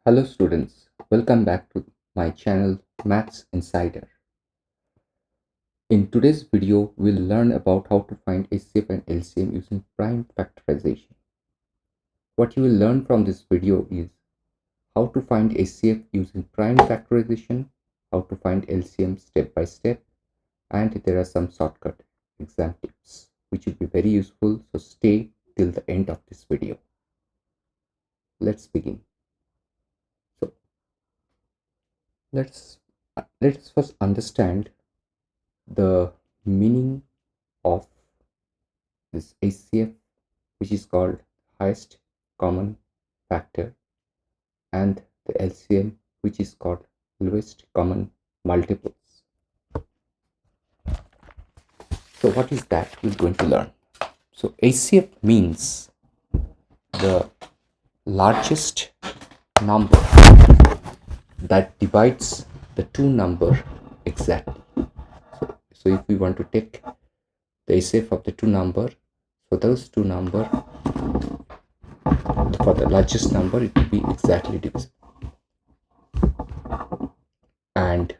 Hello students, welcome back to my channel Maths Insider. In today's video, we'll learn about how to find HCF and LCM using prime factorization. What you will learn from this video is how to find HCF using prime factorization, how to find LCM step by step, and there are some shortcut exam tips which will be very useful, so stay till the end of this video. Let's begin. So let's first understand the meaning of this HCF, which is called highest common factor, and the LCM, which is called lowest common multiples. So what is that we're going to learn? So HCF means the largest number that divides the two number exactly. So if we want to take the HCF of the two number, for those two number, for the largest number, it will be exactly divisible. And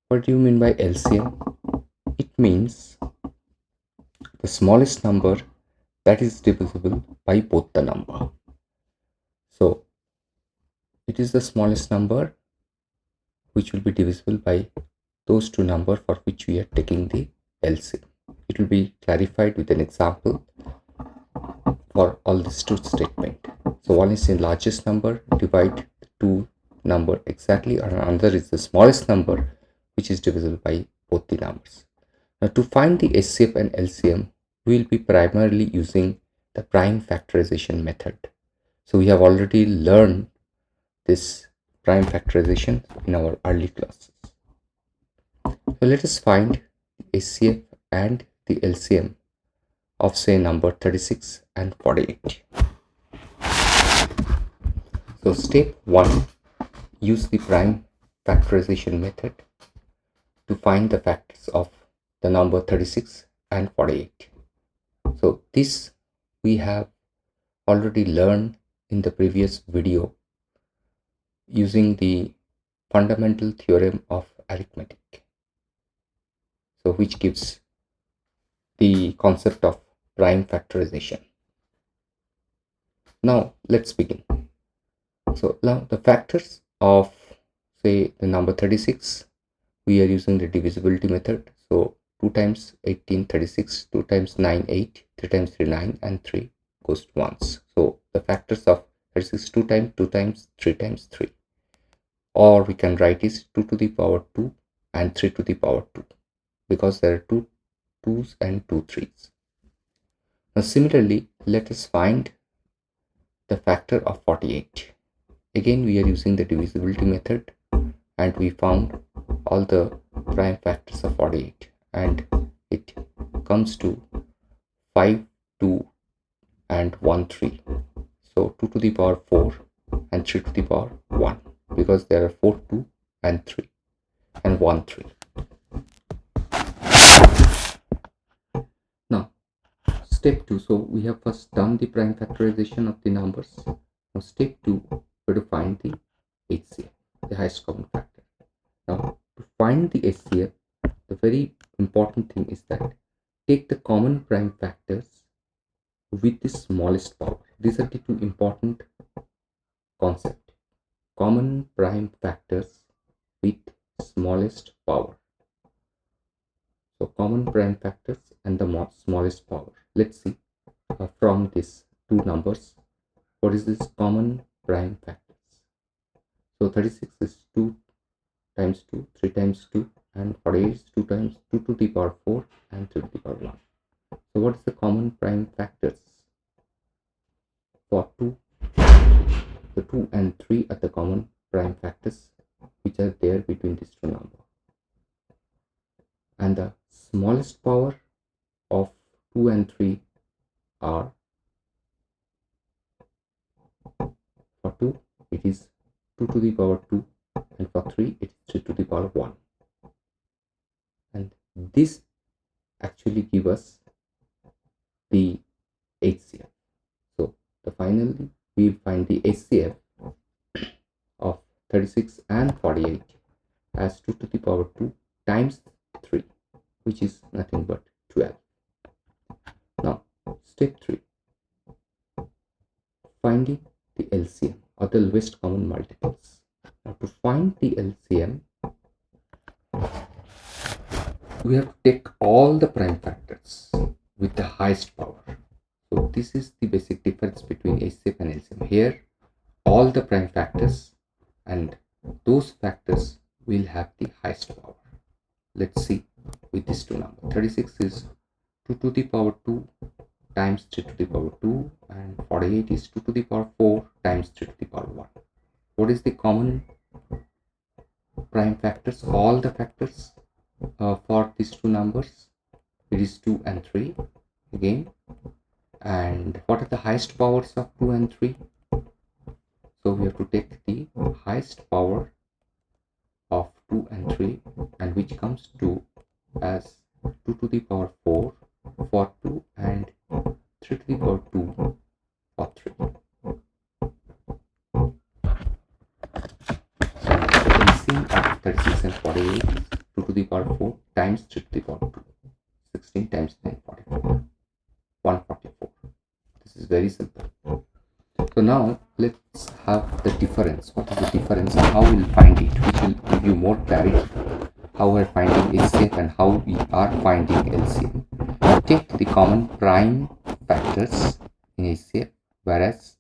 what do you mean by LCM? It means the smallest number that is divisible by both the number. So it is the smallest number which will be divisible by those two numbers for which we are taking the LCM. It will be clarified with an example for all these two statements. So one is the largest number, divide the two number exactly, and another is the smallest number which is divisible by both the numbers. Now to find the HCF and LCM, we will be primarily using the prime factorization method. So we have already learned this prime factorization in our early classes. So let us find the HCF and the LCM of say number 36 and 48. So step 1, use the prime factorization method to find the factors of the number 36 and 48. So this we have already learned in the previous video using the fundamental theorem of arithmetic, so which gives the concept of prime factorization. Now let's begin. So now the factors of say the number 36, we are using the divisibility method. So 2 times 18 36, 2 times 9 8, 3 times 3 9, and 3 goes once. So the factors of 36, 2 times 3 times 3, or we can write is 2 to the power 2 and 3 to the power 2, because there are two 2's and two 3's. Now similarly, let us find the factor of 48. Again we are using the divisibility method, and we found all the prime factors of 48, and it comes to 5 2 and 1 3. So 2 to the power 4 and 3 to the power 1, because there are 4 2 and 3 and 1 3. Now step 2, so we have first done the prime factorization of the numbers. Now step 2, we have to find the HCF, the highest common factor. Now to find the HCF, the very important thing is that take the common prime factors with the smallest power. These are the two important concepts: common prime factors with smallest power. So common prime factors and the smallest power. Let's see from these two numbers, what is this common prime factors? So 36 is 2 times 2, 3 times 2, and 48 is 2 times 2 to the power 4 and 3 to the power 1. So what is the common prime factors for 2? The 2 and 3 are the common prime factors which are there between these two numbers. And the smallest power of 2 and 3 are, for 2 it is 2 to the power 2, and for 3 it is 3 to the power 1. And this actually give us the HCF. So finally we will find the HCF 36 and 48 as 2 to the power 2 times 3, which is nothing but 12. Now, step 3, finding the LCM or the lowest common multiples. Now, to find the LCM, we have to take all the prime factors with the highest power. So this is the basic difference between HCF and LCM. Here, all the prime factors and those factors will have the highest power. Let's see with these two numbers. 36 is 2 to the power 2 times 3 to the power 2, and 48 is 2 to the power 4 times 3 to the power 1. What is the common prime factors? All the factors for these two numbers, it is 2 and 3 again. And what are the highest powers of 2 and 3? So we have to take the highest power of 2 and 3, and which comes to as 2 to the power 4 for 2 and 3 to the power 2 for 3. LCM of 36 and 48 is 2 to the power 4 times 3 to the power 2. 16 times 9, 44. 144. This is very simple. So now let's have the difference. What is the difference and how we'll find it, which will give you more clarity how we're finding HCF and how we are finding LCM. Take the common prime factors in HCF, whereas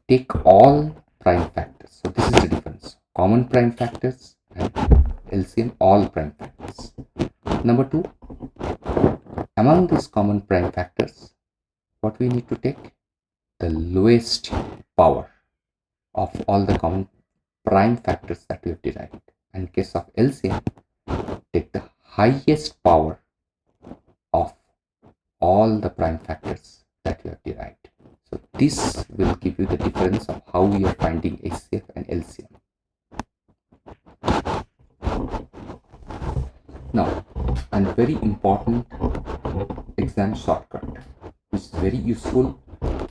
take all prime factors. So this is the difference. Common prime factors and LCM all prime factors. Number 2, among these common prime factors, what we need to take? The lowest power of all the common prime factors that we have derived. And in case of LCM, take the highest power of all the prime factors that we have derived. So this will give you the difference of how we are finding HCF and LCM. Now, a very important exam shortcut, which is very useful,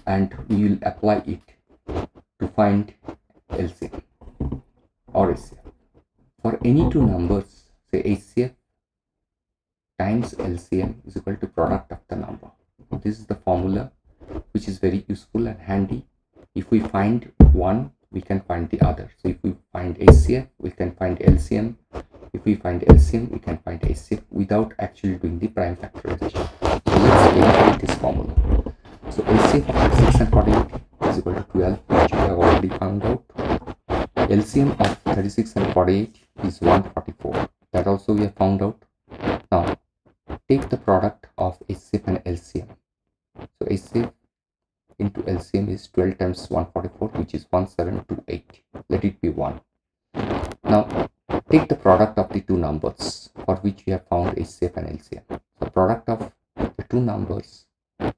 and we will apply it to find LCM or HCF. For any two numbers, say HCF times LCM is equal to product of the number. This is the formula, which is very useful and handy. If we find one, we can find the other. So if we find HCF, we can find LCM. If we find LCM, we can find HCF without actually doing the prime factorization. So let's verify this formula. So HCF of 36 and 48 is equal to 12, which we have already found out. LCM of 36 and 48 is 144. That also we have found out. Now, take the product of HCF and LCM. So HCF into LCM is 12 times 144, which is 1728. Let it be 1. Now, take the product of the two numbers for which we have found HCF and LCM. The product of the two numbers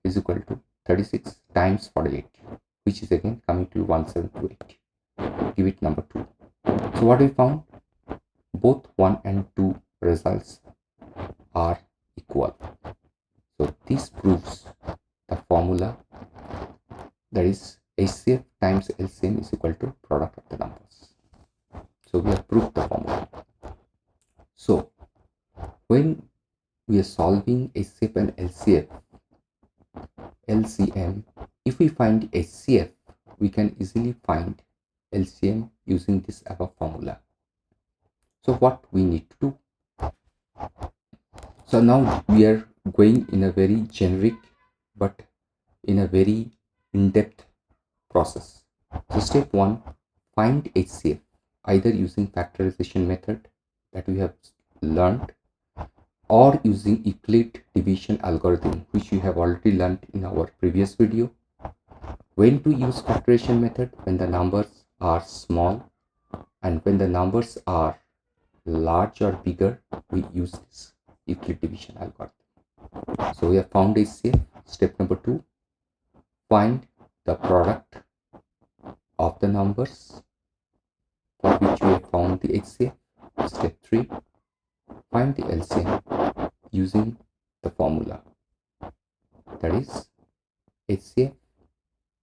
is equal to 36 times 48, which is again coming to 1728. Give it number 2. So what we found? Both 1 and 2 results are equal. So this proves the formula, that is HCF times LCM is equal to product of the numbers. So we have proved the formula. So when we are solving HCF and LCM, if we find HCF, we can easily find LCM using this above formula. So what we need to do? So now we are going in a very generic but in a very in-depth process. So step 1, find HCF either using factorization method that we have learned, or using Euclid division algorithm, which you have already learned in our previous video. When to use factorization method? When the numbers are small, and when the numbers are large or bigger, we use this Euclid division algorithm. So we have found HCF. Step number 2, find the product of the numbers for which we have found the HCF. Step 3, find the LCM using the formula, that is HCF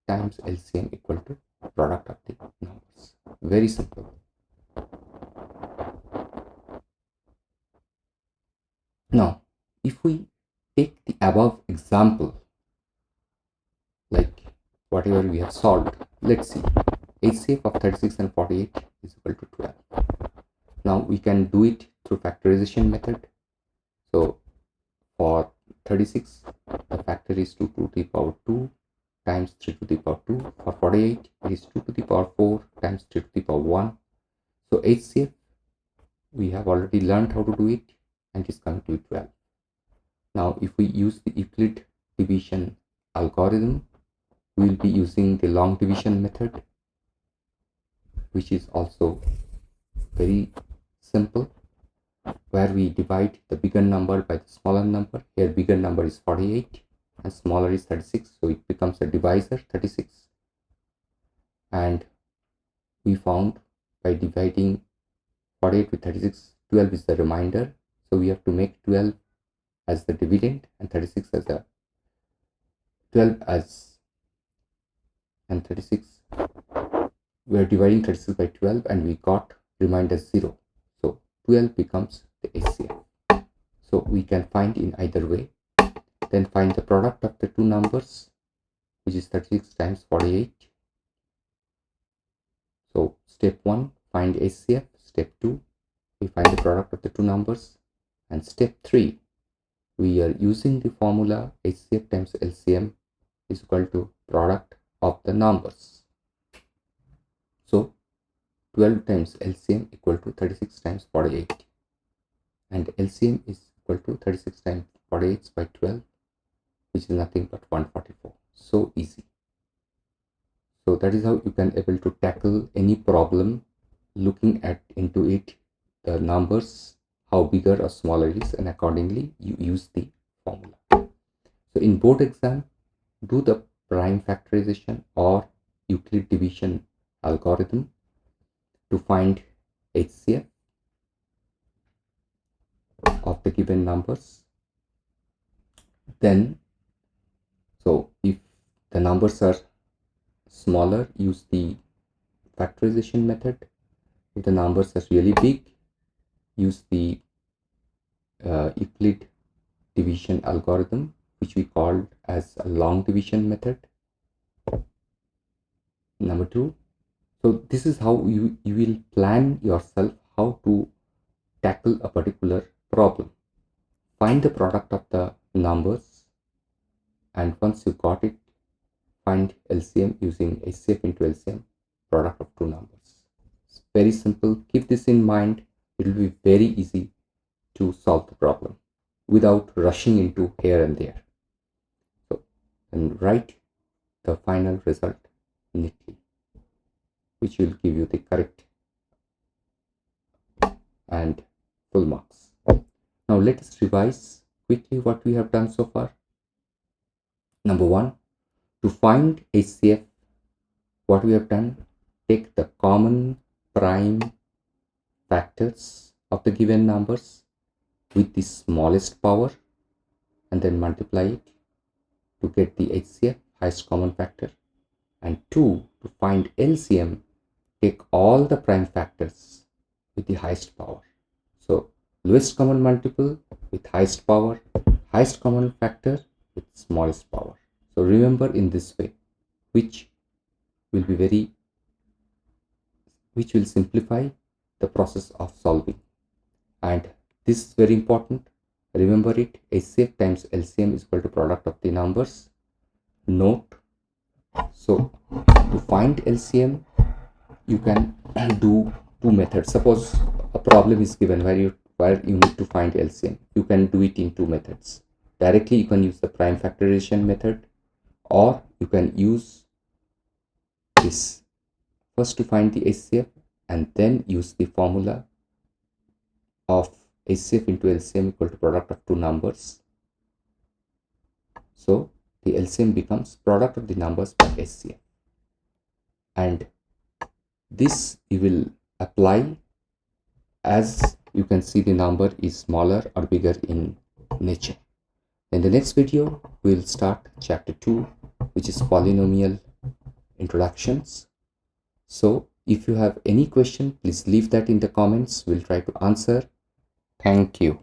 times LCM equal to product of the numbers. Very simple. example, like whatever we have solved. Let's see. HCF of 36 and 48 is equal to 12. Now we can do it through factorization method. So for 36, the factor is 2 to the power 2 times 3 to the power 2. For 48, it is 2 to the power 4 times 3 to the power 1. So HCF, we have already learned how to do it, and it is coming to 12. Now if we use the Euclid division algorithm, we will be using the long division method, which is also very simple, where we divide the bigger number by the smaller number. Here bigger number is 48 and smaller is 36, so it becomes a divisor 36. And we found by dividing 48 with 36, 12 is the remainder, so we have to make 12 as the dividend and 36 as a 12 as, and 36, we are dividing 36 by 12 and we got remainder 0, so 12 becomes the HCF. So we can find in either way. Then find the product of the two numbers, which is 36 times 48. So step 1, find HCF. Step 2, we find the product of the two numbers. And step 3, we are using the formula HCF times LCM is equal to product of the numbers. So 12 times LCM equal to 36 times 48. And LCM is equal to 36 times 48 by 12, which is nothing but 144. So easy. So that is how you can able to tackle any problem looking at into it, the numbers, how bigger or smaller it is, and accordingly you use the formula. So in board exam, do the prime factorization or Euclid division algorithm to find HCF of the given numbers. Then, so if the numbers are smaller, use the factorization method. If the numbers are really big, use the Euclid division algorithm, which we called as a long division method. Number 2. So this is how you will plan yourself how to tackle a particular problem. Find the product of the numbers, and once you got it, find LCM using HCF into LCM, product of two numbers. It's very simple. Keep this in mind. It will be very easy to solve the problem without rushing into here and there. So, and write the final result neatly, which will give you the correct and full marks. Now let us revise quickly what we have done so far. Number 1, to find HCF, what we have done, take the common prime factors of the given numbers with the smallest power and then multiply it to get the HCF, highest common factor. And 2, to find LCM, take all the prime factors with the highest power. So lowest common multiple with highest power, highest common factor with smallest power. So remember in this way, which will simplify the process of solving. And this is very important. Remember it, HCF times LCM is equal to product of the numbers. Note, so to find LCM, you can do two methods. Suppose a problem is given where you need to find LCM. You can do it in two methods. Directly you can use the prime factorization method, or you can use this. First to find the HCF and then use the formula of HCF into LCM equal to product of two numbers. So the LCM becomes product of the numbers by HCF. And this you will apply as you can see the number is smaller or bigger in nature. In the next video, we will start chapter 2, which is polynomial introductions. So if you have any question, please leave that in the comments. We'll try to answer. Thank you.